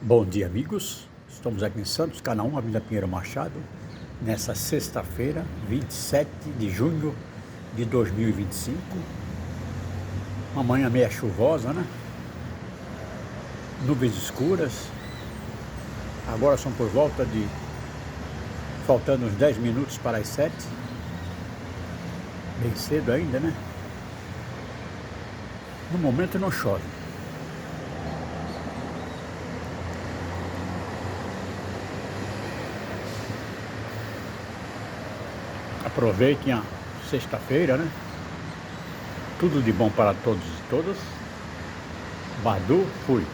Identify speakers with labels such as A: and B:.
A: Bom dia, amigos. Estamos aqui em Santos, canal 1, Avenida Pinheiro Machado, nessa sexta-feira, 27 de junho de 2025. Uma manhã meia chuvosa, né? Nuvens escuras. Agora são por volta de... faltando uns 10 minutos para as 7. Bem cedo ainda, né? No momento não chove. Aproveitem a sexta-feira, né? Tudo de bom para todos e todas. Badu, fui.